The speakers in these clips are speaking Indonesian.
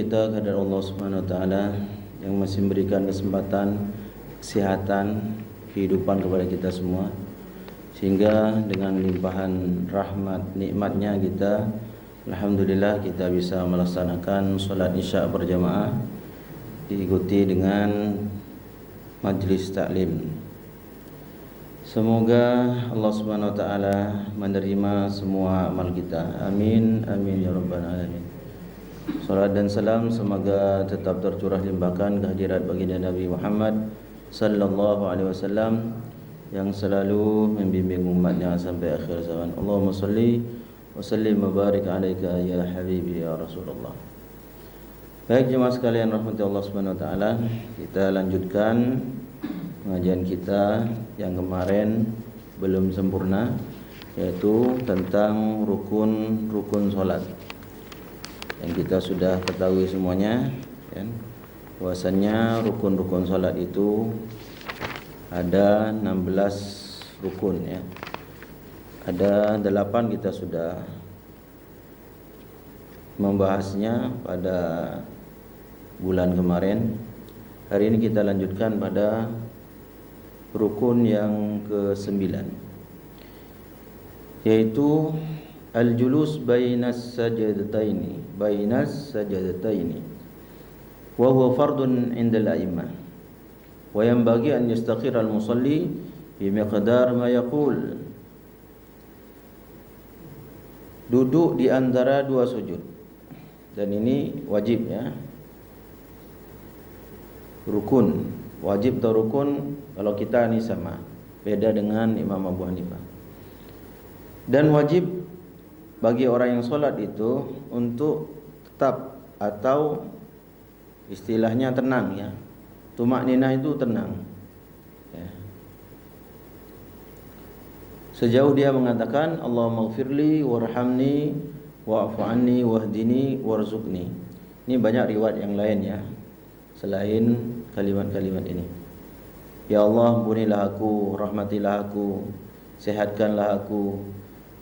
kita kepada Allah Subhanahu wa taala yang masih memberikan kesempatan, kesehatan, kehidupan kepada kita semua, sehingga dengan limpahan rahmat nikmatnya kita, alhamdulillah kita bisa melaksanakan salat Isya berjamaah diikuti dengan majlis taklim. Semoga Allah Subhanahu wa taala menerima semua amal kita. Amin amin ya rabbal alamin. Salat dan salam semoga tetap tercurah limpahkan kehadirat baginda Nabi Muhammad sallallahu alaihi wasallam yang selalu membimbing umatnya sampai akhir zaman. Allahumma salli wa sallim wa barik alaika ya habibi ya Rasulullah. Baik jemaah sekalian rahmati Allah Subhanahu wa taala, kita lanjutkan pengajian kita yang kemarin belum sempurna, yaitu tentang rukun salat. Yang kita sudah ketahui semuanya, kan? Bahwasannya rukun-rukun salat itu ada 16 rukun, ya. Ada 8 kita sudah membahasnya pada bulan kemarin. Hari ini kita lanjutkan pada rukun yang ke-9, yaitu al-julus bainas sajadataini wa huwa fardun 'inda al-a'immah wa yanbaghi an yastaqira al-musalli bi miqdar ma yaqul. Duduk di antara dua sujud, dan ini wajib, ya. Rukun, wajib atau rukun kalau kita ini sama, beda dengan Imam Abu Hanifah. Dan wajib bagi orang yang sholat itu untuk tetap atau istilahnya tenang, ya. Tumakninah itu tenang, ya. Sejauh dia mengatakan Allahumma ighfirli warhamni wa'fu anni wahdini warzuqni. Ini banyak riwayat yang lain, ya, selain kalimat-kalimat ini. Ya Allah, ampunilah aku, rahmatilah aku, sehatkanlah aku,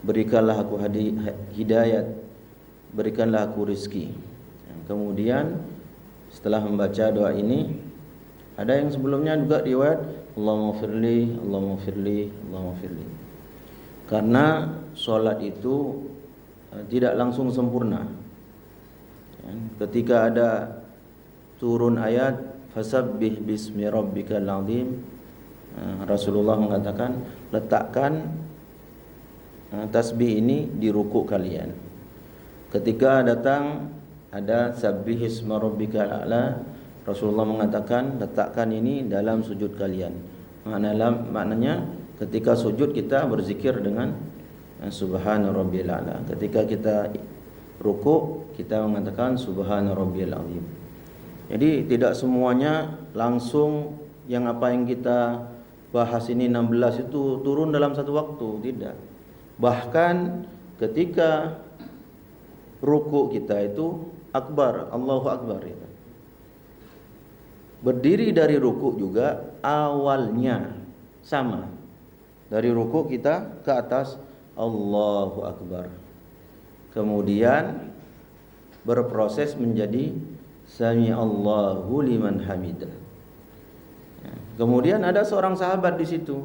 berikanlah aku hidayat, berikanlah aku rizki. Kemudian setelah membaca doa ini, ada yang sebelumnya juga riwayat Allahumma firli, Allahumma firli, Allahumma firli. Karena sholat itu tidak langsung sempurna. Ketika ada turun ayat fasabbih bismi rabbikal azim, Rasulullah mengatakan letakkan tasbih ini di rukuk kalian. Ketika datang ada sabbih isma rabbikal a'la, Rasulullah mengatakan letakkan ini dalam sujud kalian. Maknanya ketika sujud kita berzikir dengan subhana rabbiyal a'la. Ketika kita rukuk kita mengatakan subhana rabbiyal azim. Jadi tidak semuanya langsung yang apa yang kita bahas ini 16 itu turun dalam satu waktu, tidak. Bahkan ketika rukuk kita itu akbar, Allahu akbar itu. Berdiri dari rukuk juga awalnya sama. Dari rukuk kita ke atas Allahu akbar. Kemudian berproses menjadi Sami Allahu liman hamidah. Kemudian ada seorang sahabat di situ,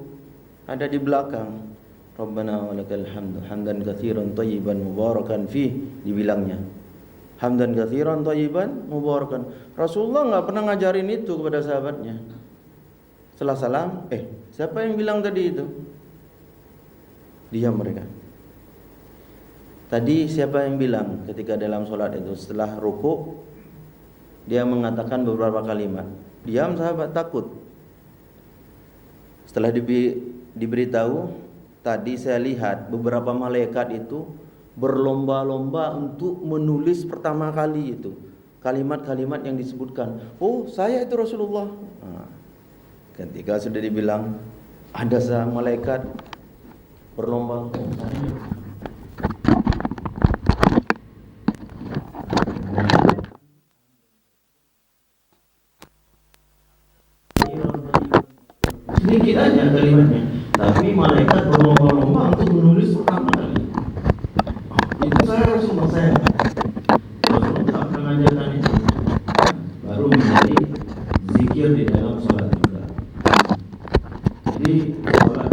ada di belakang. Rabbana walakal hamdu hamdan katsiran thayyiban mubarakan fih, dibilangnya. Hamdan katsiran thayyiban mubarakan. Rasulullah enggak pernah ngajarin itu kepada sahabatnya. Setelah salam, siapa yang bilang tadi itu? Diam mereka. Tadi siapa yang bilang ketika dalam sholat itu setelah rukuk dia mengatakan beberapa kalimat. Diam sahabat, takut. Setelah diberitahu, tadi saya lihat beberapa malaikat itu berlomba-lomba untuk menulis pertama kali itu kalimat-kalimat yang disebutkan. Oh, saya itu Rasulullah. Ketika sudah dibilang ada malaikat berlomba. Sedikit aja kalimatnya, tapi malaikat berlomba-lomba untuk menulis pertama kali. Itu saya Rasulullah, saya Rasulullah tak pernah mengajarkan itu. menjadi zikir di dalam sholat juga. Jadi sholat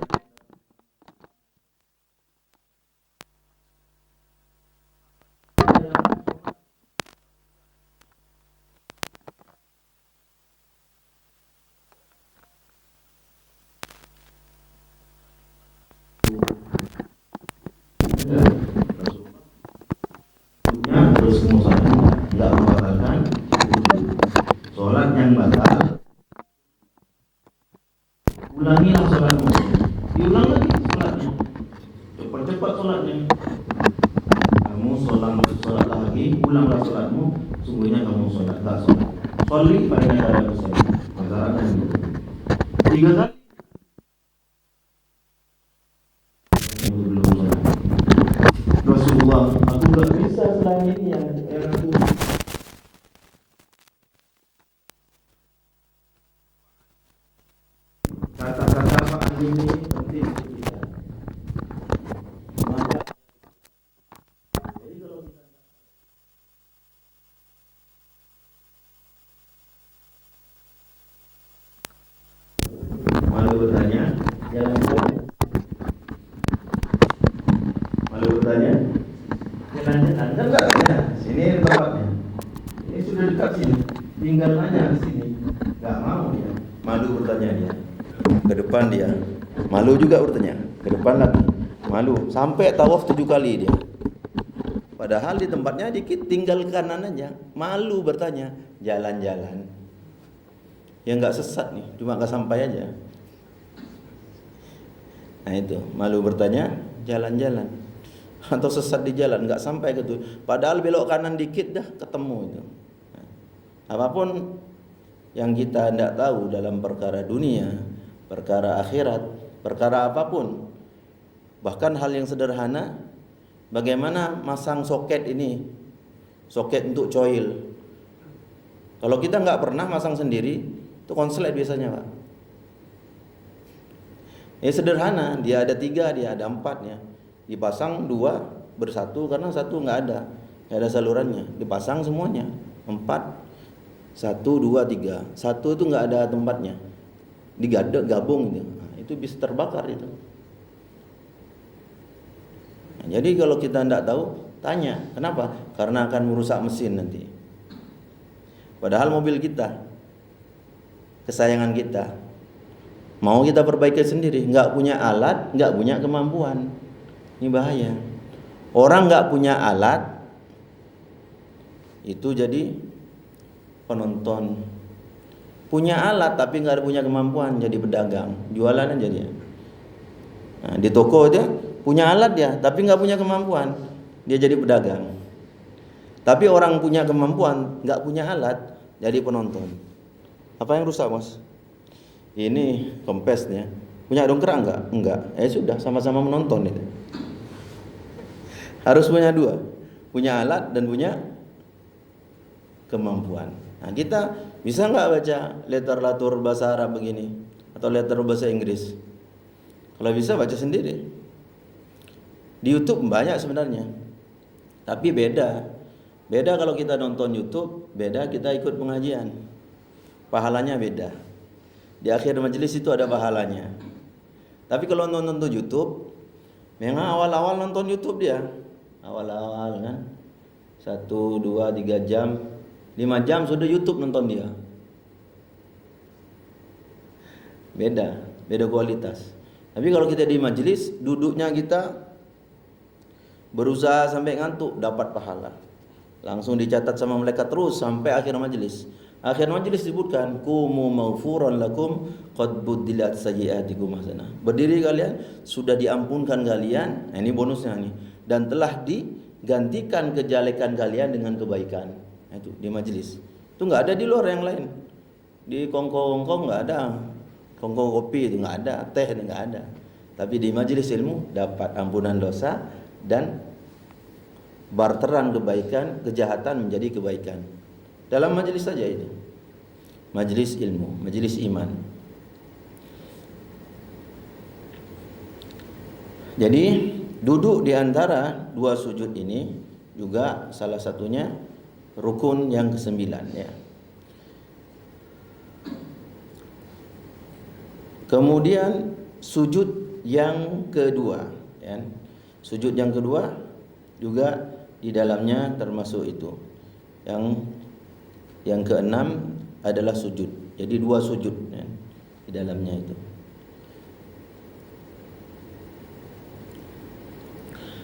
terus semua nggak membatalkan sholat yang batal. Ulangilah sholatmu, diulang lagi sholatnya, cepat-cepat sholatnya. Kamu sholat lagi, ulanglah sholatmu. Sungguhnya kamu sholat, tak sholat. Sholli pada negara besar, masyarakat itu 3 kali. Belum sholat. Rasulullah, aku nggak bisa selain ini yang aku. Kata-kata Pak ini penting untuk kita. Maka, jadi kalau kita malu bertanya, jalan-jalan. Malu bertanya, jalan-jalan. Kan enggak tanya, sini tempatnya. Ini sudah dekat sini, tinggal nanya di sini. Enggak mau dia. Malu bertanya dia. Ke depan dia, malu juga bertanya, ke depan lagi, malu, sampai tawaf 7 kali dia. Padahal di tempatnya dikit, tinggal ke kanan aja, malu bertanya, jalan-jalan. Ya nggak sesat nih, cuma nggak sampai aja. Nah itu, malu bertanya, jalan-jalan. Atau sesat di jalan, nggak sampai ke tujuan. Padahal belok kanan dikit dah ketemu itu. Nah, apapun yang kita tidak tahu dalam perkara dunia, perkara akhirat, perkara apapun, bahkan hal yang sederhana, bagaimana masang soket ini, soket untuk coil. Kalau kita nggak pernah masang sendiri, itu konslet biasanya Pak. Ya sederhana, dia ada 3, dia ada 4-nya, dipasang 2 bersatu karena 1 nggak ada salurannya, dipasang semuanya 4, 1, 2, 3, 1 itu nggak ada tempatnya. Digabung gitu. Nah, itu bisa terbakar itu. Nah, jadi kalau kita tidak tahu, tanya, kenapa? Karena akan merusak mesin nanti. Padahal mobil kita, kesayangan kita, mau kita perbaiki sendiri, nggak punya alat, nggak punya kemampuan. Ini bahaya. Orang nggak punya alat, itu jadi penonton. Punya alat tapi nggak punya kemampuan, jadi pedagang, jualan aja dia. Nah, di toko dia punya alat dia, tapi nggak punya kemampuan, dia jadi pedagang. Tapi orang punya kemampuan, nggak punya alat, jadi penonton. Apa yang rusak Mas? Ini kempesnya. Punya dongkrak enggak? Enggak. Sudah, sama-sama menonton itu. Harus punya 2, punya alat dan punya kemampuan. Nah, kita bisa nggak baca literatur bahasa Arab begini atau literatur bahasa Inggris? Kalau bisa baca sendiri. Di YouTube banyak sebenarnya. Tapi beda kalau kita nonton YouTube, beda kita ikut pengajian. Pahalanya beda. Di akhir majelis itu ada pahalanya. Tapi kalau nonton YouTube, memang awal-awal nonton YouTube dia. Awal-awal kan 1, 2, 3 jam, 5 jam sudah YouTube nonton dia. Beda kualitas. Tapi kalau kita di majelis, duduknya kita berusaha sampai ngantuk, dapat pahala. Langsung dicatat sama malaikat terus sampai akhir majelis. Akhir majelis disebutkan, kumu maghfuran lakum qad buddilat sayyi'atikum hasanah. Berdiri kalian, sudah diampunkan kalian. Nah, ini bonusnya nih. Dan telah digantikan kejelekan kalian dengan kebaikan. Nah, itu di majelis. Itu enggak ada di luar yang lain. Di kongko-kongko enggak ada. Kongko kopi itu enggak ada, teh itu enggak ada. Tapi di majelis ilmu dapat ampunan dosa dan barteran kebaikan, kejahatan menjadi kebaikan. Dalam majelis saja itu. Majelis ilmu, majelis iman. Jadi duduk di antara 2 sujud ini juga salah satunya rukun yang ke-9 ya. Kemudian sujud yang kedua, ya. Sujud yang kedua juga di dalamnya termasuk itu. Yang keenam adalah sujud. Jadi 2 sujud, ya, di dalamnya itu.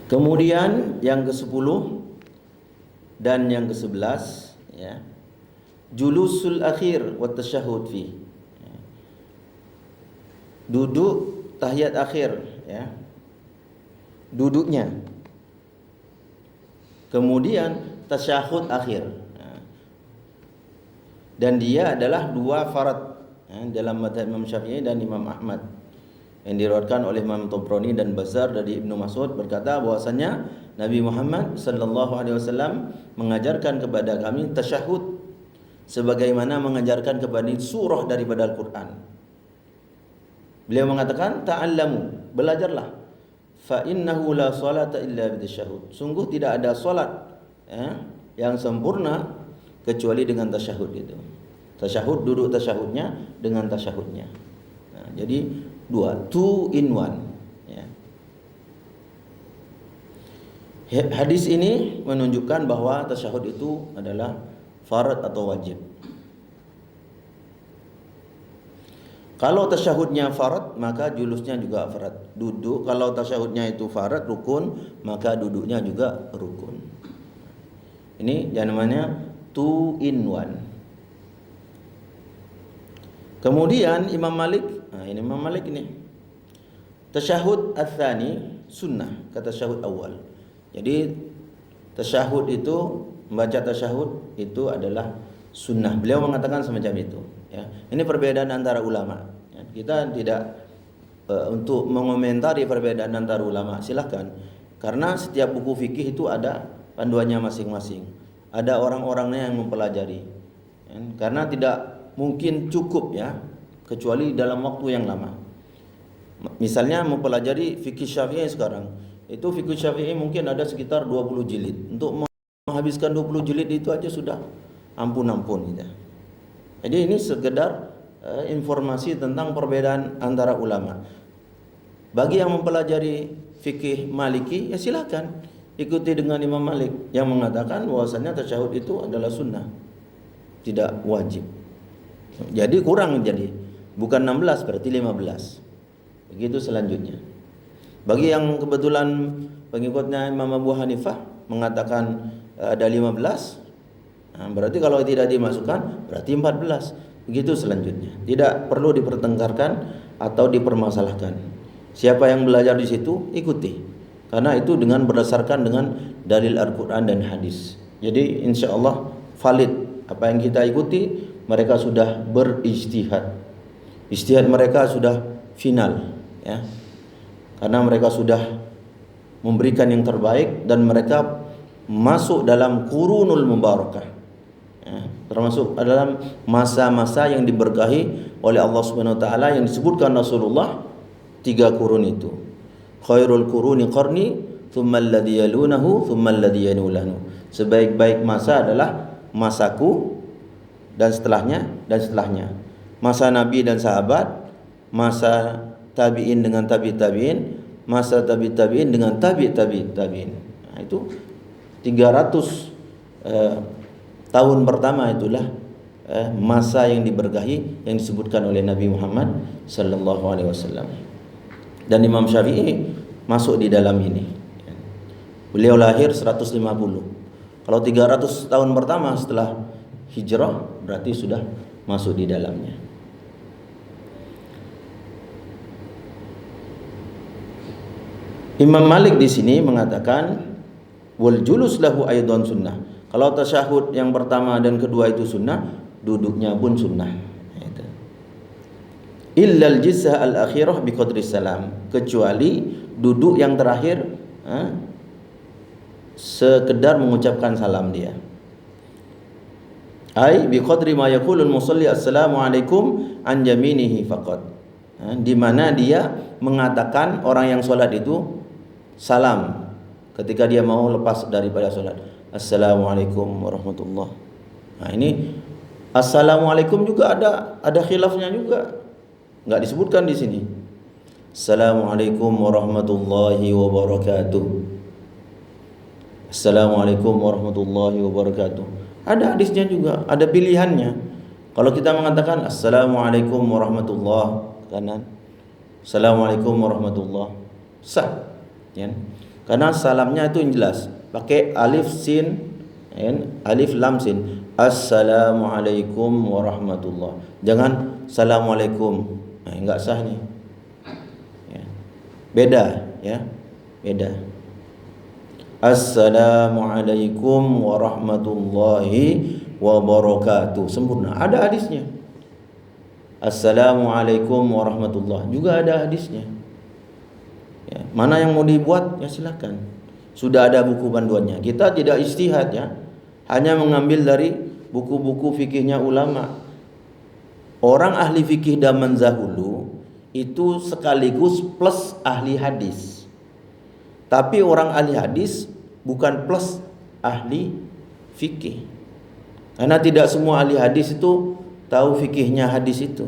Kemudian yang ke-10 dan yang ke-11, ya. Julusul akhir wa tasyahhud fi. Duduk tahiyat akhir, ya. Duduknya. Kemudian tasyahud akhir. Dan dia adalah 2 farad, ya, dalam mazhab Imam Syafi'i dan Imam Ahmad. Yang diriwayatkan oleh Imam Tabrani dan Bazzar dari Ibnu Mas'ud berkata bahwasanya Nabi Muhammad sallallahu alaihi wasallam mengajarkan kepada kami tasyahud sebagaimana mengajarkan kepada surah daripada Al-Qur'an. Beliau mengatakan ta'allamu, belajarlah. Fa innahu la salata illa bitasyahhud. Sungguh tidak ada salat, ya, yang sempurna kecuali dengan tasyahud itu. Tasyahud, duduk tasyahudnya dengan tasyahudnya. Nah, jadi 2 in 1, ya. Hadis ini menunjukkan bahwa tasyahud itu adalah farad atau wajib. Kalau tasyahudnya farad, maka julusnya juga farad. Duduk, kalau tasyahudnya itu farad, rukun, maka duduknya juga rukun. Ini yang namanya 2 in 1. Kemudian Imam Malik, ini Imam Malik ini. Tasyahud ats-tsani sunnah, kata tasyahud awal. Jadi tasyahud itu, membaca tasyahud itu adalah sunnah. Beliau mengatakan semacam itu, ya. Ini perbedaan antara ulama, ya. Kita tidak untuk mengomentari perbedaan antara ulama, silahkan. Karena setiap buku fikih itu ada panduannya masing-masing. Ada orang-orangnya yang mempelajari, ya. Karena tidak mungkin cukup, ya, kecuali dalam waktu yang lama. Misalnya mempelajari fikih Syafi'i sekarang, itu fikih Syafi'i mungkin ada sekitar 20 jilid. Untuk menghabiskan 20 jilid itu aja sudah ampun-ampun, gitu. Jadi ini sekedar informasi tentang perbedaan antara ulama. Bagi yang mempelajari fikih Maliki, ya silakan ikuti dengan Imam Malik yang mengatakan bahwasanya tasyahud itu adalah sunnah, tidak wajib. Jadi kurang, jadi bukan 16 berarti 15. Begitu selanjutnya. Bagi yang kebetulan pengikutnya Imam Abu Hanifah mengatakan ada 15, nah, berarti kalau tidak dimasukkan berarti 14. Begitu selanjutnya. Tidak perlu dipertengkarkan atau dipermasalahkan. Siapa yang belajar di situ ikuti. Karena itu dengan berdasarkan dengan dalil Al-Qur'an dan hadis. Jadi insyaallah valid apa yang kita ikuti. Mereka sudah berijtihad. Ijtihad mereka sudah final, ya. Karena mereka sudah memberikan yang terbaik dan mereka masuk dalam qurunul mubarakah, ya, termasuk dalam masa-masa yang diberkahi oleh Allah Subhanahu wa taala yang disebutkan Rasulullah 3 kurun itu. Khairul quruni qarni, tsumma alladhi yalunahu, tsumma alladhi yalunahu. Sebaik-baik masa adalah masaku dan setelahnya dan setelahnya. Masa Nabi dan sahabat, masa tabi'in dengan tabi'in, masa tabi'in dengan tabi'in. Nah, itu 300 tahun pertama itulah masa yang diberkahi yang disebutkan oleh Nabi Muhammad sallallahu alaihi wasallam. Dan Imam Syafi'i masuk di dalam ini. Beliau lahir 150. Kalau 300 tahun pertama setelah hijrah berarti sudah masuk di dalamnya. Imam Malik di sini mengatakan wal julus lahu aidan sunnah. Kalau tasyahud yang pertama dan kedua itu sunnah, duduknya pun sunnah. Itu. Illal jizah al-akhirah biqadri salam, kecuali duduk yang terakhir sekedar mengucapkan salam dia. Ai biqadri ma yaqulul musalli assalamu alaikum an yaminihi faqat. Di mana dia mengatakan orang yang sholat itu salam ketika dia mau lepas daripada sholat. Assalamualaikum warahmatullahi. Nah ini assalamualaikum juga ada khilafnya juga. Enggak disebutkan di sini. Assalamualaikum warahmatullahi wabarakatuh. Assalamualaikum warahmatullahi wabarakatuh. Ada hadisnya juga, ada pilihannya. Kalau kita mengatakan Assalamualaikum warahmatullahi kanan, Assalamualaikum warahmatullahi sah, ya. Karena salamnya itu yang jelas, pakai alif sin, ya, alif lam sin. Assalamualaikum warahmatullahi. Jangan Assalamualaikum. Nah, enggak sah nih. Ya. Beda, ya. Beda. Assalamualaikum warahmatullahi wabarakatuh. Sempurna. Ada hadisnya. Assalamualaikum warahmatullahi. Juga ada hadisnya. Ya, mana yang mau dibuat? Ya silakan. Sudah ada buku panduannya. Kita tidak ijtihad, ya. Hanya mengambil dari buku-buku fikihnya ulama. Orang ahli fikih zaman dahulu itu sekaligus plus ahli hadis. Tapi orang ahli hadis bukan plus ahli fikih. Karena tidak semua ahli hadis itu tahu fikihnya hadis itu.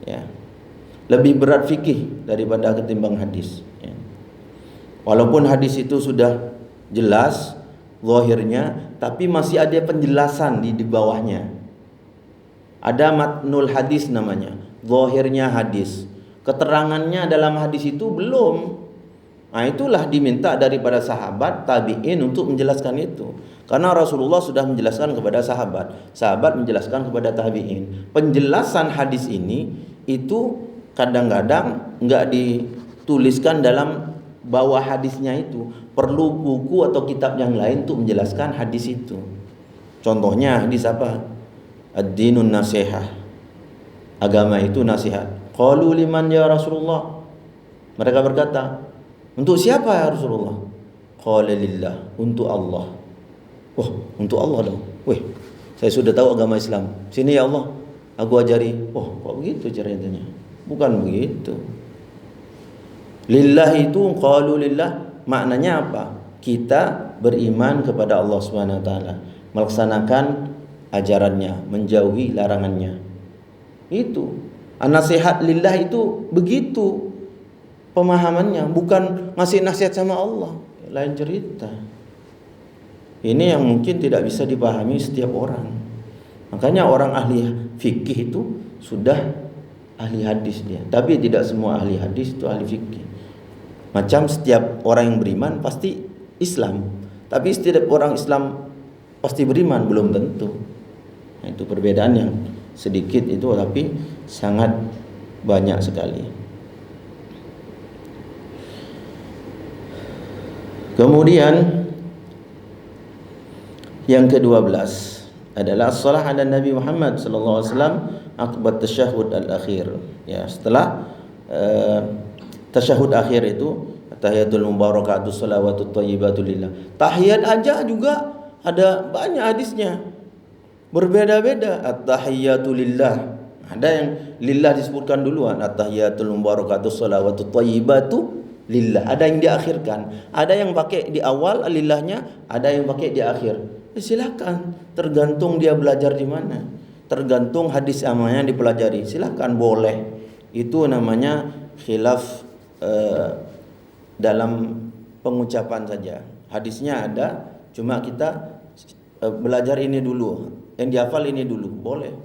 Ya. Lebih berat fikih daripada ketimbang hadis, ya. Walaupun hadis itu sudah jelas zahirnya, tapi masih ada penjelasan di bawahnya. Ada matnul hadis namanya, zahirnya hadis. Keterangannya dalam hadis itu belum. Nah, itulah diminta daripada sahabat tabi'in untuk menjelaskan itu. Karena Rasulullah sudah menjelaskan kepada sahabat, sahabat menjelaskan kepada tabi'in. Penjelasan hadis ini itu kadang-kadang enggak dituliskan dalam bawah hadisnya itu. Perlu buku atau kitab yang lain untuk menjelaskan hadis itu. Contohnya hadis apa? Ad-dinun nasihah. Agama itu nasihat. Qalu liman ya Rasulullah. Mereka berkata, untuk siapa ya Rasulullah? Qala lillah, untuk Allah. Wah, untuk Allah dong. Weh, saya sudah tahu agama Islam. Sini ya Allah, aku ajari. Oh, kok begitu caranya? Bukan begitu. Lillah itu qalu lillah maknanya apa? Kita beriman kepada Allah Subhanahu wa taala, melaksanakan ajarannya, menjauhi larangannya. Itu. An-nasihat lillah itu begitu pemahamannya, bukan ngasih nasihat sama Allah. Lain cerita. Ini yang mungkin tidak bisa dipahami setiap orang. Makanya orang ahli fikih itu sudah ahli hadis dia. Tapi tidak semua ahli hadis itu ahli fikih. Macam setiap orang yang beriman pasti Islam, tapi setiap orang Islam pasti beriman belum tentu. Nah, itu perbedaan yang sedikit itu tapi sangat banyak sekali. Kemudian yang ke-12 adalah as-shalah ala Nabi Muhammad sallallahu alaihi wasallam akibat tasyahud al-akhir. Ya, setelah tasyahud akhir itu tahiyatul mubarakatuh shalawatut thayyibatu lillah. Tahiyat aja juga ada banyak hadisnya. Berbeda-beda. At-tahiyatu lillah. Ada yang lillah disebutkan duluan. At-tahiyatul mubarakatuh shalawatut thayyibatu lillah. Ada yang diakhirkan. Ada yang pakai di awal lillahnya, ada yang pakai di akhir. Silakan, tergantung dia belajar di mana. Tergantung hadis yang dipelajari. Silakan, boleh. Itu namanya khilaf dalam pengucapan saja. Hadisnya ada, cuma kita belajar ini dulu, yang dihafal ini dulu, boleh.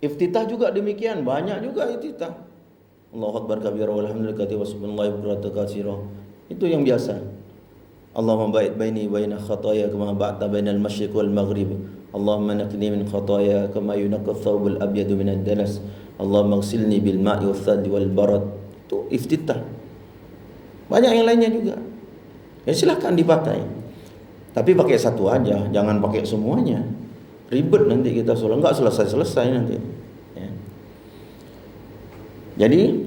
Iftitah juga demikian, banyak juga iftitah. Allahu akbar kabira walhamdulillahi wa subhanallahi wa barakatuh. Itu yang biasa. Allahumma ba'id baini wa baina khataaya kama ba'adta bainal masyriq wal maghrib. Allahumma naqqini min khataaya kama yunqqa ath-thawbul abyadu min ad-danas. Allahumma ighsilni bil ma'i wath thalji wal barad. Itu iftitah. Banyak yang lainnya juga. Ya silahkan dipakai. Tapi pakai satu aja, jangan pakai semuanya. Ribet nanti kita sholat, enggak selesai-selesai nanti. Ya. Jadi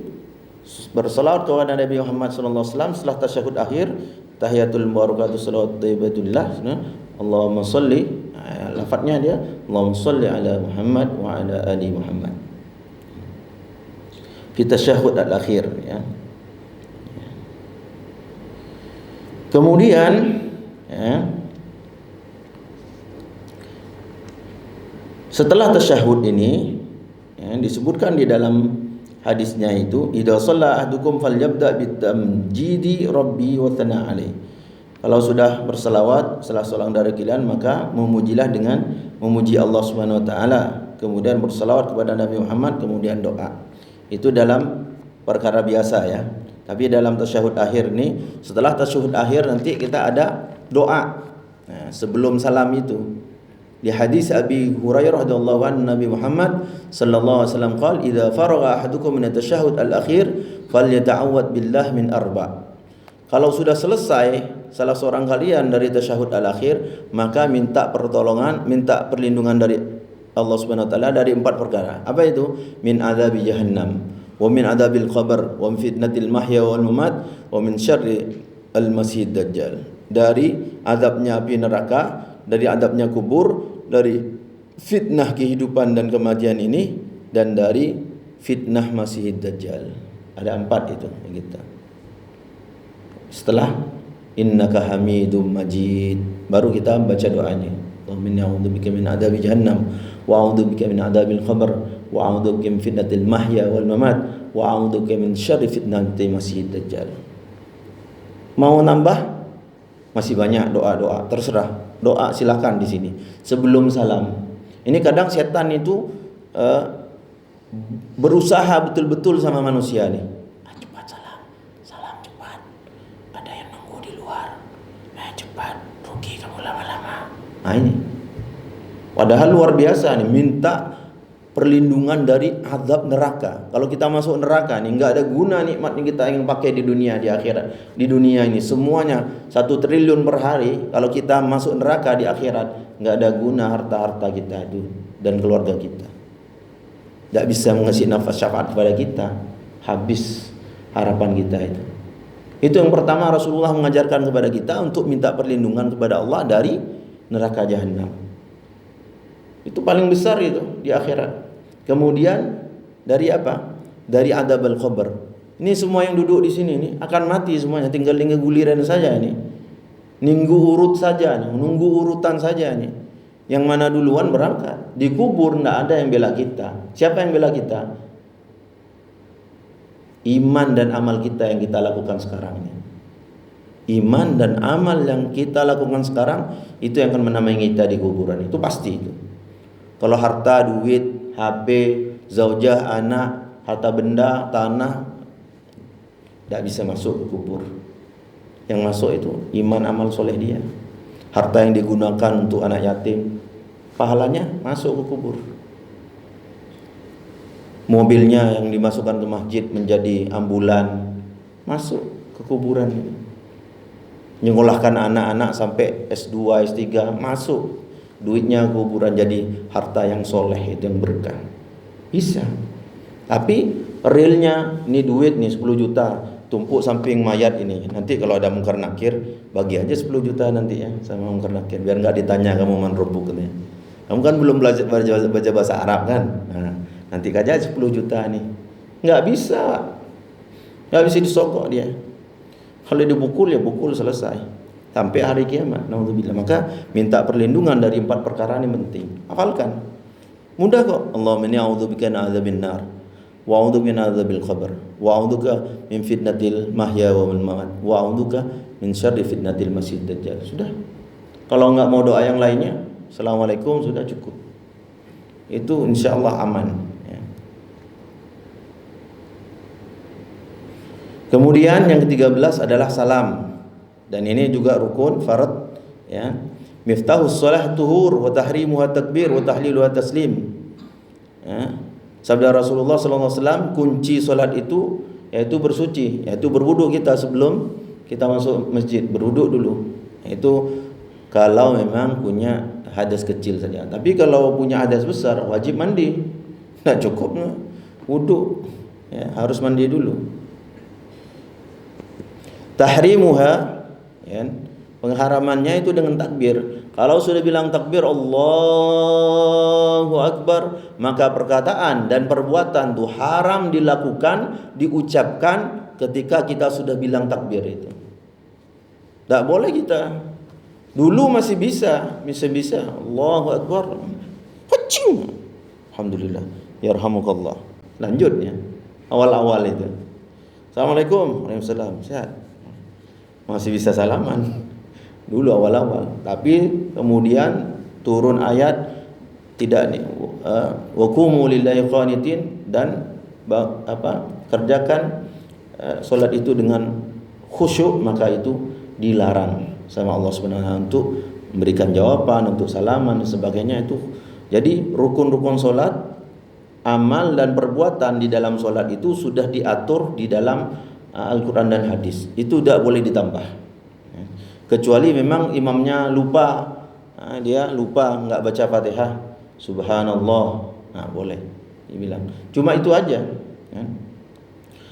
bersalawat kepada Nabi Muhammad sallallahu alaihi wasallam setelah tasyahud akhir, tahiyatul mubarakatuh salawat thayyibatullah. Allahumma shalli, lafadznya dia Allahumma shalli ala Muhammad wa ala ali Muhammad. Kita tasyahud al-akhir, ya. Kemudian, ya, setelah tasyahud ini, ya, disebutkan di dalam hadisnya itu, idza shalla ahadukum falyabda bitamjidi rabbi wa thana alaihi. Kalau sudah berselawat salah seorang dari kalian, maka memujilah dengan memuji Allah Subhanahu wa taala, kemudian berselawat kepada Nabi Muhammad, kemudian doa. Itu dalam perkara biasa ya. Tapi dalam tasyahud akhir ni, setelah tasyahud akhir nanti kita ada doa. Nah, sebelum salam itu. Di hadis Abi Hurairah radhiyallahu anhu, Nabi Muhammad sallallahu alaihi wasallam qala, "Idza faragha ahadukum min at-tasyahhud al-akhir falyata'awwad billah min arba'." Kalau sudah selesai salah seorang kalian dari tasyahud al-akhir, maka minta pertolongan, minta perlindungan dari Allah Subhanahu wa taala dari 4 perkara. Apa itu? Min adzabi jahannam, wa min adzabil qabr, wa min fitnatil mahya wal mamat, wa min syarri al-masihid dajjal. Dari azabnya api neraka, dari azabnya kubur, dari fitnah kehidupan dan kematian ini, dan dari fitnah Masihid Dajjal. Ada 4 itu kita. Setelah innaka hamidum majid, baru kita baca doanya. Allahumma inni a'udzubika min adzabi jahannam, wa a'udzubika min adzabil qabr, wa a'udzubika min fitnatil mahya wal mamat, wa a'udzubika min syarri fitnatil Masihid Dajjal. Mau nambah? Masih banyak doa-doa, terserah. Doa silakan di sini sebelum salam. Ini kadang setan itu berusaha betul-betul sama manusia nih. Cepat salam cepat. Ada yang nunggu di luar. Cepat, rugi kamu lama-lama. Nah ini. Padahal luar biasa nih, minta perlindungan dari azab neraka. Kalau kita masuk neraka nih, nggak ada guna nikmat yang kita ingin pakai di dunia, di akhirat. Di dunia ini semuanya 1 triliun per hari. Kalau kita masuk neraka di akhirat, nggak ada guna harta-harta kita itu dan keluarga kita. Nggak bisa mengasih nafas syafaat kepada kita. Habis harapan kita itu. Itu yang pertama Rasulullah mengajarkan kepada kita untuk minta perlindungan kepada Allah dari neraka jahanam. Itu paling besar itu di akhirat. Kemudian dari apa? Dari adab al-qabr. Ini semua yang duduk di sini ini akan mati semuanya, tinggal guliran saja ini. Nunggu urut saja nih, nunggu urutan saja nih. Yang mana duluan berangkat. Dikubur enggak ada yang bela kita. Siapa yang bela kita? Iman dan amal kita yang kita lakukan sekarang ini. Iman dan amal yang kita lakukan sekarang itu yang akan menemani kita di kuburan. Itu pasti itu. Kalau harta, duit, HP, zaujah, anak, harta benda, tanah, tidak bisa masuk ke kubur. Yang masuk itu iman amal soleh dia. Harta yang digunakan untuk anak yatim, pahalanya masuk ke kubur. Mobilnya yang dimasukkan ke masjid menjadi ambulan, masuk ke kuburan. Nyekolahkan anak-anak sampai S2, S3, masuk. Duitnya kuburan jadi harta yang soleh, itu yang berkah. Bisa. Tapi realnya ini duit nih 10 juta tumpuk samping mayat ini. Nanti kalau ada mungkar nakir, bagi aja 10 juta nanti ya sama mungkar nakir, biar nggak ditanya kamu manrubuk katanya. Kamu kan belum belajar baca bahasa Arab kan? Nah, nanti aja 10 juta nih. Nggak bisa. Nggak bisa disogok dia. Kalau dipukul ya pukul, selesai. Sampai hari kiamat, naudzubillah. Maka minta perlindungan dari 4 perkara ini penting. Hafalkan. Mudah kok. Allahumma inni a'udzubika min adzabin nar, wa a'udzubika min adzabil qabr, wa a'udzubika min fitnatil mahya wal mamat, wa a'udzubika min syarri fitnatil masihid dajjal. Sudah. Kalau enggak mau doa yang lainnya, assalamualaikum sudah cukup. Itu insyaallah aman ya. Kemudian yang ke-13 adalah salam. Dan ini juga rukun farad ya. Miftahus shalah tuhur wa tahrimuha takbir wa tahliluha taslim. Ya. Sabda Rasulullah sallallahu alaihi wasallam, kunci salat itu yaitu bersuci, yaitu berwudu kita sebelum kita masuk masjid, berwudu dulu. Itu kalau memang punya hadas kecil saja. Tapi kalau punya hadas besar wajib mandi. Enggak cukup wudu. Ya, harus mandi dulu. Tahrimuha ya, pengharamannya itu dengan takbir. Kalau sudah bilang takbir Allahu Akbar, maka perkataan dan perbuatan itu haram dilakukan, diucapkan ketika kita sudah bilang takbir itu. Tak boleh kita. Dulu masih bisa Allahu Akbar. Kecing. Alhamdulillah. Yarhamukallah. Lanjut ya. awal-awal itu. Assalamualaikum, waalaikumsalam, sehat. Masih bisa salaman dulu awal-awal. Tapi kemudian turun ayat tidak nih, wa qumu lillahi qanitin, dan kerjakan solat itu dengan khusyuk, maka itu dilarang sama Allah Subhanahu wa taala untuk memberikan jawaban, untuk salaman dan sebagainya itu. Jadi rukun-rukun solat, amal dan perbuatan di dalam solat itu sudah diatur di dalam Al-Quran dan hadis. Itu tidak boleh ditambah, kecuali memang imamnya lupa, dia lupa nggak baca Fatihah, subhanallah, nah boleh dibilang. Cuma itu aja.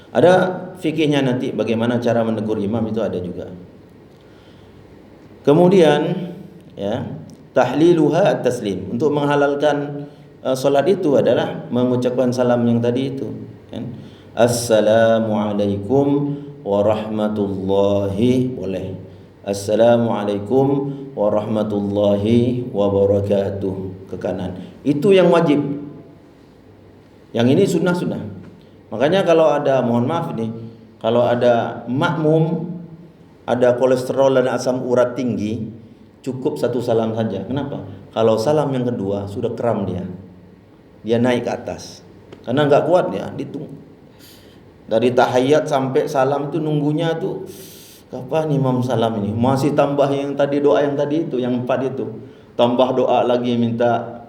Ada fikihnya nanti bagaimana cara menegur imam, itu ada juga. Kemudian tahliluha at-taslim, untuk menghalalkan solat itu adalah mengucapkan salam yang tadi itu, Assalamualaikum warahmatullahi, boleh Assalamualaikum warahmatullahi wabarakatuh ke kanan. Itu yang wajib. Yang ini sunnah-sunnah. Makanya kalau ada, mohon maaf nih, kalau ada makmum ada kolesterol dan asam urat tinggi, cukup satu salam saja. Kenapa? Kalau salam yang kedua sudah kram dia naik ke atas, karena nggak kuat dia, dari tahiyat sampai salam itu nunggunya tuh kapan imam salam ini, masih tambah yang tadi, doa yang tadi itu, yang 4 itu, tambah doa lagi, minta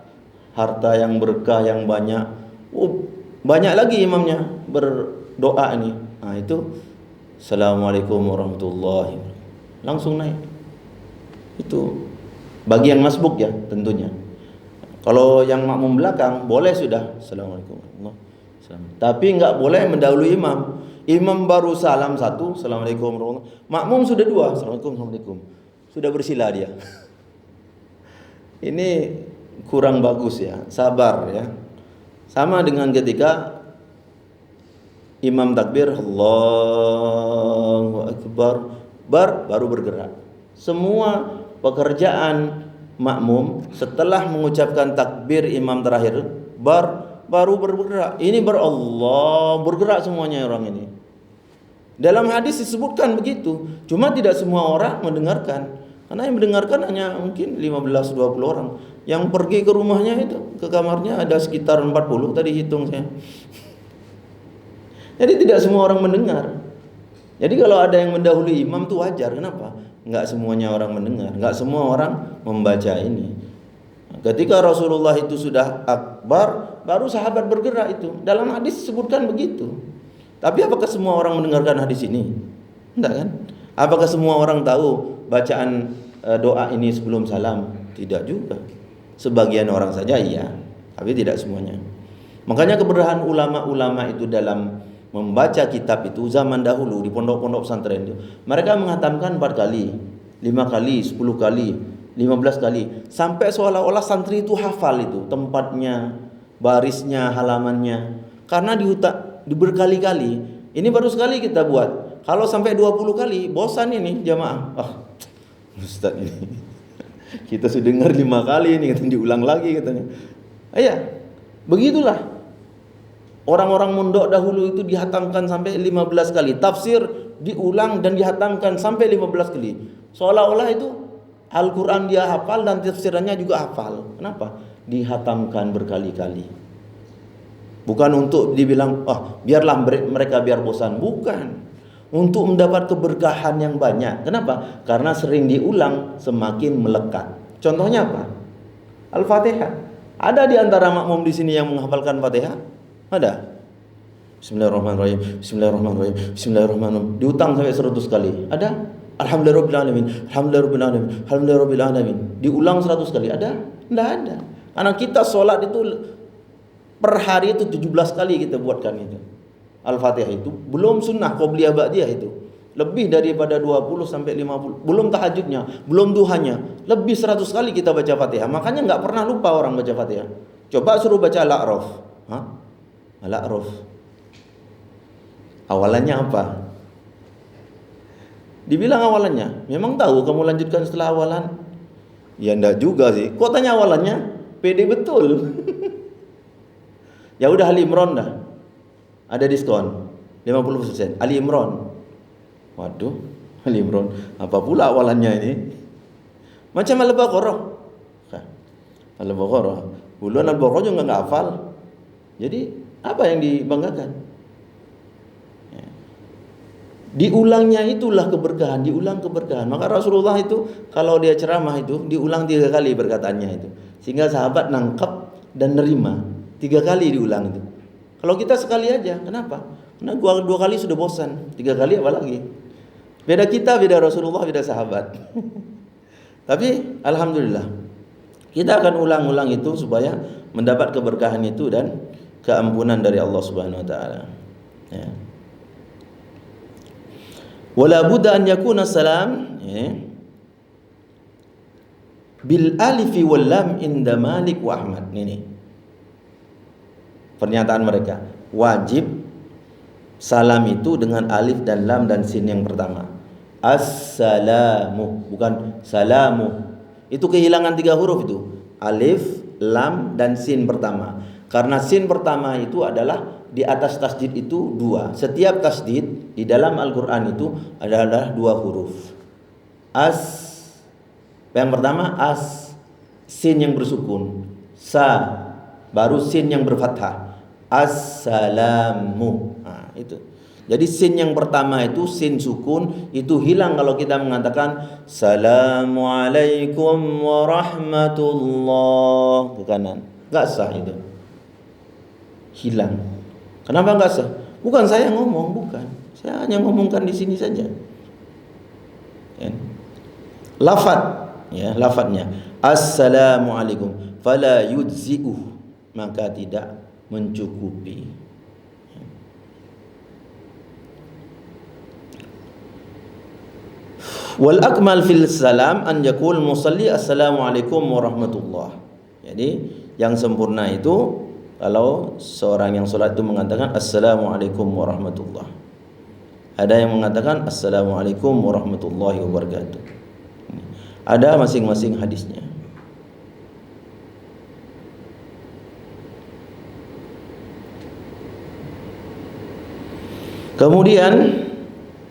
harta yang berkah yang banyak. Banyak lagi imamnya berdoa ini. Nah itu Assalamualaikum warahmatullahi wabarakatuh, langsung naik. Itu bagi yang masbuk ya tentunya. Kalau yang makmum belakang boleh sudah Assalamualaikum warahmatullahi wabarakatuh, tapi nggak boleh mendahului imam. Imam baru salam 1, Assalamualaikum warahmatullahi wabarakatuh, makmum sudah 2, Assalamualaikum, sudah bersila dia. Ini kurang bagus ya, sabar ya. Sama dengan ketika imam takbir Allahu Akbar, baru bergerak. Semua pekerjaan makmum setelah mengucapkan takbir imam terakhir baru bergerak. Ini Allah, bergerak semuanya orang ini. Dalam hadis disebutkan begitu. Cuma tidak semua orang mendengarkan. Karena yang mendengarkan hanya mungkin 15-20 orang. Yang pergi ke rumahnya itu, ke kamarnya ada sekitar 40, tadi hitung saya. Jadi tidak semua orang mendengar. Jadi kalau ada yang mendahului imam itu wajar. Kenapa? Enggak semuanya orang mendengar, enggak semua orang membaca ini. Ketika Rasulullah itu sudah akbar, baru sahabat bergerak itu. Dalam hadis disebutkan begitu. Tapi apakah semua orang mendengarkan hadis ini? Enggak kan? Apakah semua orang tahu bacaan doa ini sebelum salam? Tidak juga. Sebagian orang saja iya, tapi tidak semuanya. Makanya keberkahan ulama-ulama itu dalam membaca kitab itu zaman dahulu di pondok-pondok pesantren itu, mereka menghatamkan 4 kali, 5 kali, 10 kali, 15 kali, sampai seolah-olah santri itu hafal itu tempatnya, barisnya, halamannya, karena berkali-kali. Ini baru sekali kita buat. Kalau sampai 20 kali bosan ini jamaah. Ustaz ini kita sudah dengar 5 kali ini, katanya diulang lagi katanya. Begitulah. Orang-orang mondok dahulu itu dihatamkan sampai 15 kali. Tafsir diulang dan dihatamkan sampai 15 kali. Seolah-olah itu Al-Quran dia hafal dan tafsirannya juga hafal. Kenapa? Dihatamkan berkali-kali. Bukan untuk dibilang, biarlah mereka biar bosan. Bukan. Untuk mendapat keberkahan yang banyak. Kenapa? Karena sering diulang semakin melekat. Contohnya apa? Al-Fatihah. Ada di antara makmum di sini yang menghafalkan Fatihah? Ada. Bismillahirrahmanirrahim. Bismillahirrahmanirrahim. Bismillahirrahmanirrahim. Diutang sampai 100 kali. Ada? Alhamdulillahirrahmanirrahim. Alhamdulillahirrahmanirrahim. Alhamdulillahirrahmanirrahim. Diulang 100 kali. Ada? Tidak ada. Karena kita sholat itu per hari itu 17 kali kita buatkan itu. Al-Fatihah itu belum sunnah qobliyah ba'diyah itu. Lebih daripada 20 sampai 50. Belum tahajudnya, belum duhanya. Lebih 100 kali kita baca Fatihah. Makanya enggak pernah lupa orang baca Fatihah. Coba suruh baca Al-A'raf. Al-A'raf. Awalannya apa? Dibilang awalannya. Memang tahu kamu lanjutkan setelah awalan? Ya enggak juga sih. Kok tanya awalannya? Pede betul. Ya udah Al Imran dah. ada diskon 50%. Ali Imran. Waduh, Ali Imran. Apa pula awalannya ini? Macam Al-Baqarah. Al-Baqarah. Bulan Al-Baqarah juga enggak hafal. Jadi apa yang dibanggakan? Ya. Diulangnya itulah keberkahan, diulang keberkahan. Maka Rasulullah itu kalau dia ceramah itu diulang 3 kali perkataannya itu. Sehingga sahabat nangkap dan nerima. 3 kali diulang itu. Kalau kita sekali aja, kenapa? Karena 2 kali sudah bosan, 3 kali apa lagi? Beda kita, beda Rasulullah, beda sahabat. Tapi alhamdulillah kita akan ulang-ulang itu supaya mendapat keberkahan itu dan keampunan dari Allah Subhanahu wa taala. Ya. Wala budda an yakuna salam bil alif wal lam inda Malik wa Ahmad. Ini pernyataan mereka. Wajib salam itu dengan alif dan lam dan sin yang pertama. Assalamu, bukan salamu. Itu kehilangan 3 huruf itu. Alif, lam, dan sin pertama. Karena sin pertama itu adalah di atas tasdid itu 2. Setiap tasdid di dalam Al-Quran itu adalah 2 huruf. Yang pertama as, sin yang bersukun. Sa, baru sin yang berfathah. Assalamu. Nah, itu. Jadi sin yang pertama itu sin sukun, itu hilang kalau kita mengatakan Assalamualaikum warahmatullah ke kanan. Enggak sah itu. Hilang. Kenapa enggak sah? Bukan saya ngomong, bukan. Saya hanya ngomongkan di sini saja. Ya. Lafaz, ya, lafaznya Assalamualaikum fala yujzi'u, maka tidak mencukupi. Wal akmal fil salam an yaqul musalli assalamualaikum warahmatullah. Jadi yang sempurna itu kalau seorang yang salat itu mengatakan assalamualaikum warahmatullah. Ada yang mengatakan assalamualaikum warahmatullahi wabarakatuh. Ada masing-masing hadisnya. Kemudian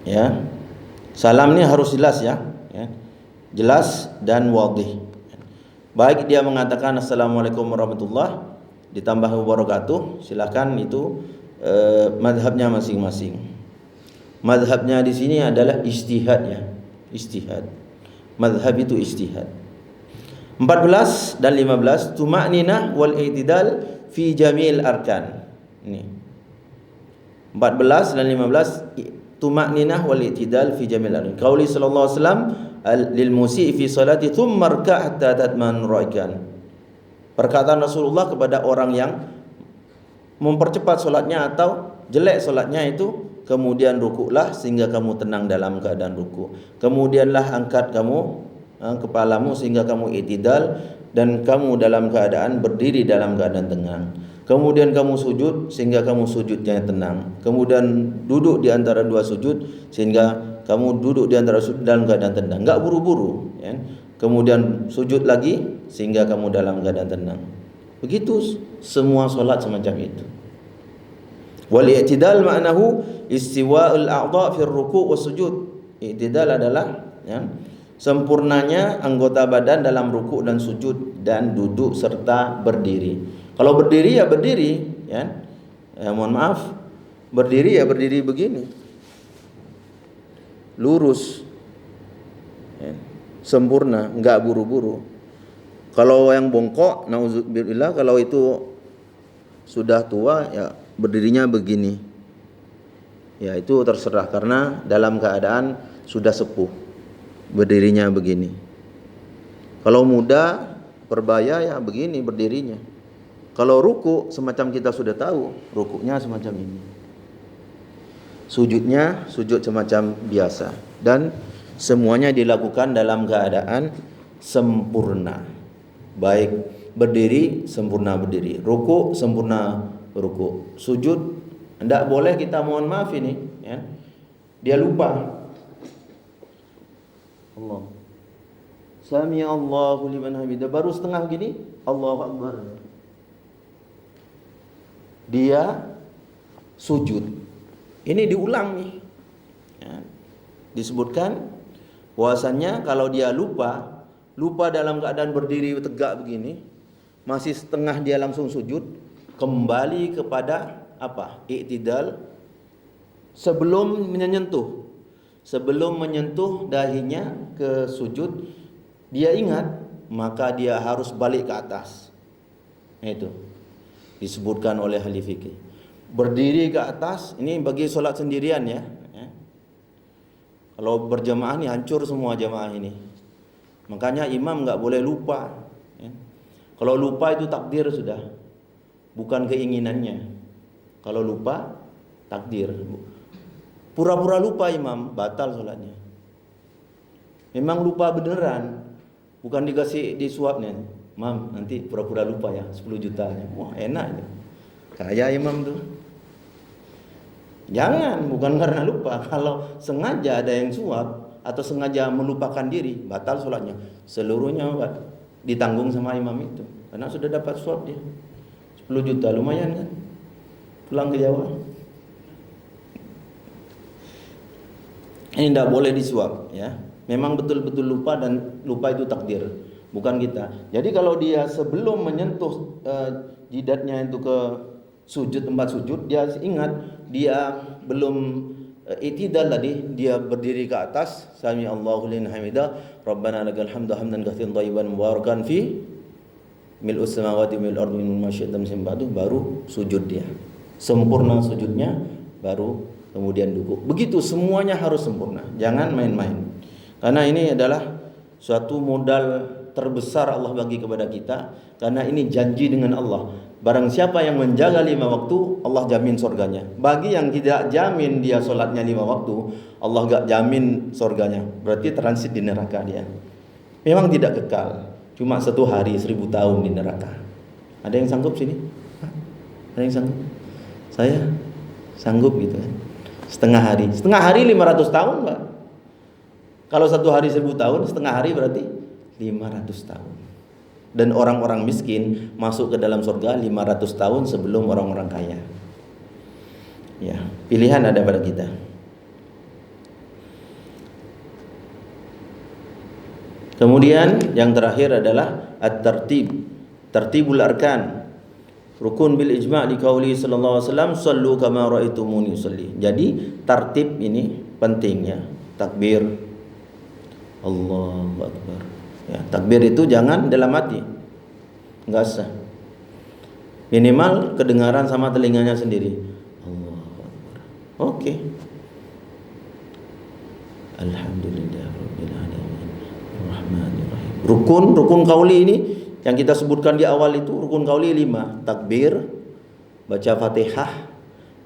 ya, salam ini harus jelas ya, jelas dan wadih. Baik dia mengatakan assalamualaikum warahmatullah ditambah wabarakatuh, silakan itu mazhabnya masing-masing. Mazhabnya di sini adalah ijtihad ya, ijtihad. Mazhab itu ijtihad. 14 dan 15 tuma'ninah wal i'tidal fi jamil arkan. Ini 14 dan 15 tuma'ninah wal i'tidal fi jamil arkan. Qauli sallallahu alaihi wasallam lil musii fi salati thumma rka' hatta tatman ra'ikan. Perkataan Rasulullah kepada orang yang mempercepat salatnya atau jelek salatnya itu, kemudian rukuklah sehingga kamu tenang dalam keadaan rukuk. Kemudianlah angkat kamu kepalamu sehingga kamu i'tidal dan kamu dalam keadaan berdiri dalam keadaan tenang. Kemudian kamu sujud sehingga kamu sujudnya tenang. Kemudian duduk di antara 2 sujud sehingga kamu duduk di antara sujud dalam keadaan tenang. Enggak buru-buru, ya. Kemudian sujud lagi sehingga kamu dalam keadaan tenang. Begitu semua solat semacam itu. Wal i'tidal ma'nahu istiwa'ul a'dha' fi ruku' was sujud. I'tidal adalah ya, sempurnanya anggota badan dalam ruku' dan sujud dan duduk serta berdiri. Kalau berdiri ya berdiri, ya. Mohon maaf, berdiri ya berdiri begini. Lurus. Ya. Sempurna, enggak buru-buru. Kalau yang bongkok, nauzubillah, kalau itu sudah tua ya berdirinya begini. Ya itu terserah karena dalam keadaan sudah sepuh. Berdirinya begini. Kalau muda perbaya ya begini berdirinya. Kalau ruku semacam kita sudah tahu, rukuknya semacam ini. Sujudnya sujud semacam biasa dan semuanya dilakukan dalam keadaan sempurna. Baik berdiri sempurna berdiri, ruku sempurna ruku, sujud tidak boleh kita mohon maaf ini, ya. Dia lupa. Allah. Sami Allahu liman hamidah, baru setengah gini, Allahu Akbar. Dia sujud. Ini diulang nih. Ya. Disebutkan bahwasannya kalau dia lupa dalam keadaan berdiri tegak begini, masih setengah dia langsung sujud, kembali kepada apa? I'tidal sebelum menyentuh dahinya ke sujud, dia ingat, maka dia harus balik ke atas. Nah, itu disebutkan oleh ahli fikih. Berdiri ke atas, ini bagi solat sendirian ya. Kalau berjamaah ini hancur semua jamaah ini. Makanya imam nggak boleh lupa. Kalau lupa itu takdir sudah, bukan keinginannya. Kalau lupa takdir. Pura-pura lupa imam, batal solatnya. Memang lupa beneran, bukan dikasih disuapnya. Mam, nanti pura-pura lupa ya 10 juta. Wah, enak ini. Kaya imam tuh. Jangan, bukan karena lupa. Kalau sengaja ada yang suap atau sengaja melupakan diri, batal sholatnya. Seluruhnya ditanggung sama imam itu, karena sudah dapat suap dia 10 juta, lumayan kan, pulang ke Jawa. Ini tidak boleh disuap ya. Memang betul-betul lupa, dan lupa itu takdir, bukan kita. Jadi kalau dia sebelum menyentuh jidatnya itu ke sujud, tempat sujud, dia ingat dia belum i'tidal tadi, dia berdiri ke atas, sami Allahu liman hamidah, rabbana lakal hamdu hamdan katsiran thayyiban mubarakan fi mil'us samawati wa mil'ul ardi mimma syi'ta min ba'du, baru sujud dia. Sempurna sujudnya, baru kemudian duduk. Begitu semuanya harus sempurna. Jangan main-main. Karena ini adalah suatu modal terbesar Allah bagi kepada kita, karena ini janji dengan Allah. Barang siapa yang menjaga 5 waktu, Allah jamin surganya. Bagi yang tidak jamin dia solatnya 5 waktu, Allah gak jamin surganya. Berarti transit di neraka dia. Memang tidak kekal, cuma 1 hari 1000 tahun di neraka. Ada yang sanggup sini? Ada yang sanggup? Saya sanggup gitu kan. Setengah hari 500 tahun Pak. Kalau 1 hari 1000 tahun, setengah hari berarti 500 tahun. Dan orang-orang miskin masuk ke dalam surga 500 tahun sebelum orang-orang kaya. Ya, pilihan ada pada kita. Kemudian yang terakhir adalah at-tartib, tartibul arkan. Rukun bil ijma' li qauli sallallahu alaihi wasallam, sallu kama raaitumuni usalli. Jadi tartib ini pentingnya. Takbir, Allahu akbar. Ya, takbir itu jangan dalam hati, enggak sah. Minimal kedengaran sama telinganya sendiri. Allahu akbar. Oke. Alhamdulillahirabbil alamin. Arrahmanirrahim. Rukun qauli ini yang kita sebutkan di awal itu, rukun qauli 5. Takbir, baca Fatihah,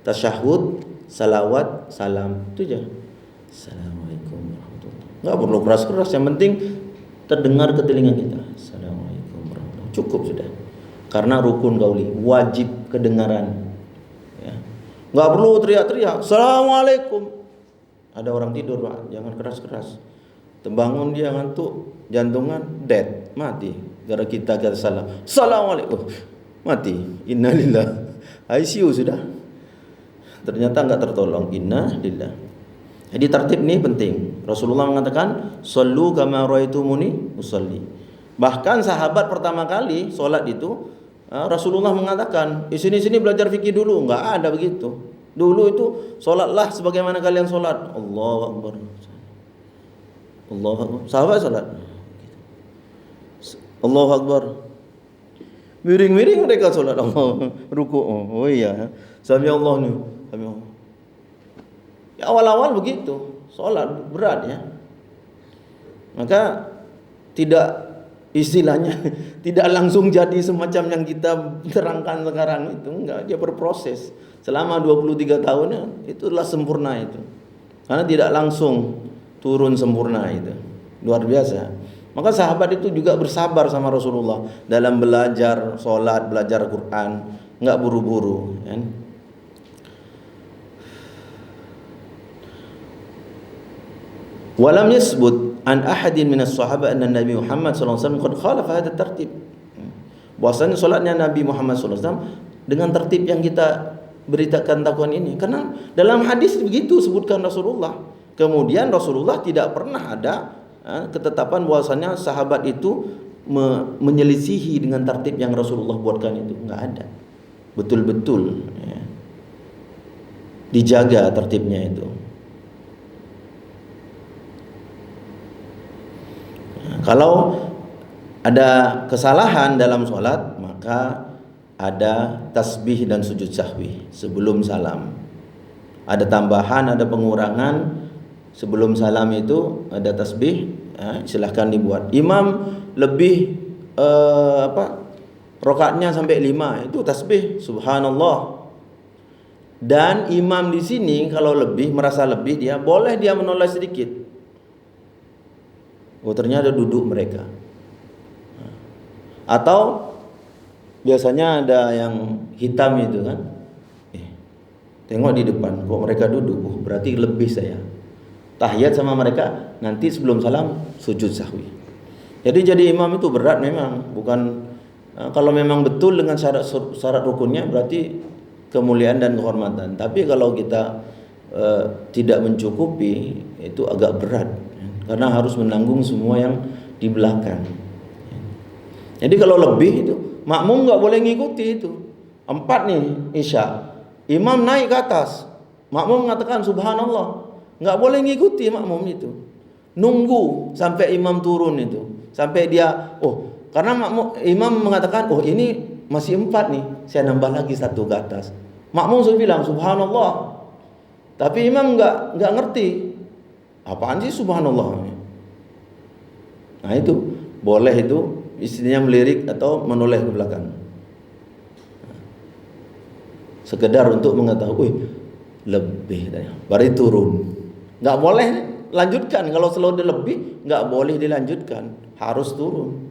tasyahud, salawat, salam. Itu aja. Assalamualaikum warahmatullahi. Enggak perlu keras-keras, yang penting terdengar ke telinga kita. Assalamualaikum warahmatullahi. Cukup sudah. Karena rukun qauli, wajib kedengaran. Ya. Enggak perlu teriak-teriak. Assalamualaikum. Ada orang tidur, Pak, jangan keras-keras. Terbangun dia ngantuk, jantungan dead, mati. Gara kita kata salah. Assalamualaikum. Mati. Innalillah. ICU sudah. Ternyata enggak tertolong. Innalillah. Jadi tertib ini penting. Rasulullah mengatakan, "Shallu kama raaitumuni usalli." Bahkan sahabat pertama kali solat itu, Rasulullah mengatakan, "Di sini belajar fikih dulu." Enggak ada begitu. Dulu itu solatlah sebagaimana kalian solat. Allahu akbar. Allahu akbar. Sahabat solat. Allahu akbar. Miring-miring mereka solat. Allah ruku'. Oh iya. Sami Allah nih. Sami Allah. Ya, awal-awal begitu, sholat berat ya. Maka tidak, istilahnya tidak langsung jadi semacam yang kita terangkan sekarang itu. Enggak, dia berproses selama 23 tahun, itulah sempurna itu. Karena tidak langsung turun sempurna itu. Luar biasa. Maka sahabat itu juga bersabar sama Rasulullah dalam belajar sholat, belajar Quran, enggak buru-buru kan. Walam yasbut an ahadin minas sahabat anna Nabi Muhammad sallallahu alaihi wasallam qad khalafa hadha tartib. Bahwasanya salatnya Nabi Muhammad sallallahu alaihi wasallam dengan tertib yang kita beritakan takuan ini? Karena dalam hadis begitu sebutkan Rasulullah. Kemudian Rasulullah tidak pernah ada ketetapan bahwasanya sahabat itu menyelisihi dengan tertib yang Rasulullah buatkan itu. Enggak ada. Betul-betul ya, dijaga tertibnya itu. Kalau ada kesalahan dalam sholat, maka ada tasbih dan sujud sahwi sebelum salam. Ada tambahan, ada pengurangan. Sebelum salam itu ada tasbih, silahkan dibuat. Imam lebih rakaatnya sampai 5, itu tasbih subhanallah. Dan imam di sini kalau lebih, merasa lebih, dia boleh dia menoleh sedikit. Oh, ternyata duduk mereka. Atau biasanya ada yang hitam itu kan, tengok di depan kok mereka duduk, berarti lebih saya. Tahiyat sama mereka, nanti sebelum salam sujud sahwi. Jadi imam itu berat memang, bukan kalau memang betul dengan syarat rukunnya berarti kemuliaan dan kehormatan. Tapi kalau kita tidak mencukupi, itu agak berat, karena harus menanggung semua yang di belakang. Jadi kalau lebih itu makmum nggak boleh ngikuti itu. 4 nih isya, imam naik ke atas, makmum mengatakan subhanallah, nggak boleh ngikuti makmum itu. Nunggu sampai imam turun itu, sampai dia karena imam mengatakan ini masih 4 nih, saya nambah lagi 1 ke atas. Makmum sudah bilang subhanallah, tapi imam nggak ngerti apaan sih subhanallah. Nah itu boleh, itu istilahnya melirik atau menoleh ke belakang, sekedar untuk mengetahui lebih, baru turun. Nggak boleh lanjutkan. Kalau selalu lebih nggak boleh dilanjutkan, harus turun.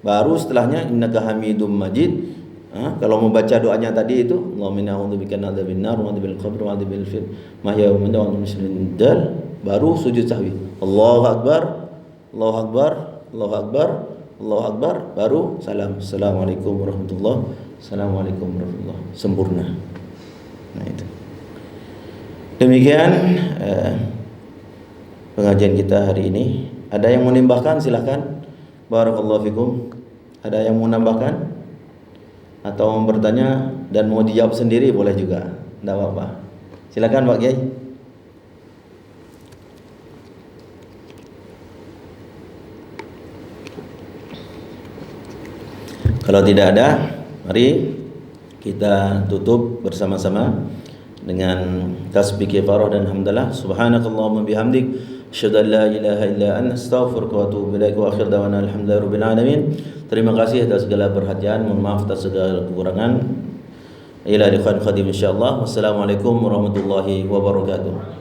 Baru setelahnya innaka hamidum majid. Kalau membaca doanya tadi itu Allahumma inna a'udzubika min adzabil nar wa adzabil qabr wa adzabil fitnah mahya wa mamati wa min dal, baru sujud sahwi. Allahu akbar, Allahu akbar, Allahu akbar, Allahu akbar, baru salam. Assalamualaikum warahmatullahi wabarakatuh. Assalamualaikum warahmatullahi wabarakatuh. Sempurna. Nah itu. Demikian pengajian kita hari ini. Ada yang mau menambahkan silakan. Barakallahu fikum. Ada yang mau menambahkan atau mau bertanya dan mau dijawab sendiri boleh juga, tidak apa-apa. Silakan Pak Kiai. Kalau tidak ada, mari kita tutup bersama-sama dengan tasbih kifarah dan hamdalah. Subhanakallahumma bihamdik, asyhadu an la ilaha illa anta, astaghfiruka wa atubu ilaik, wa akhir da'wana alhamdulillahirabbil alamin. Terima kasih atas segala perhatian, mohon maaf atas segala kekurangan. Ila liqa'in qadim insyaallah. Wassalamualaikum warahmatullahi wabarakatuh.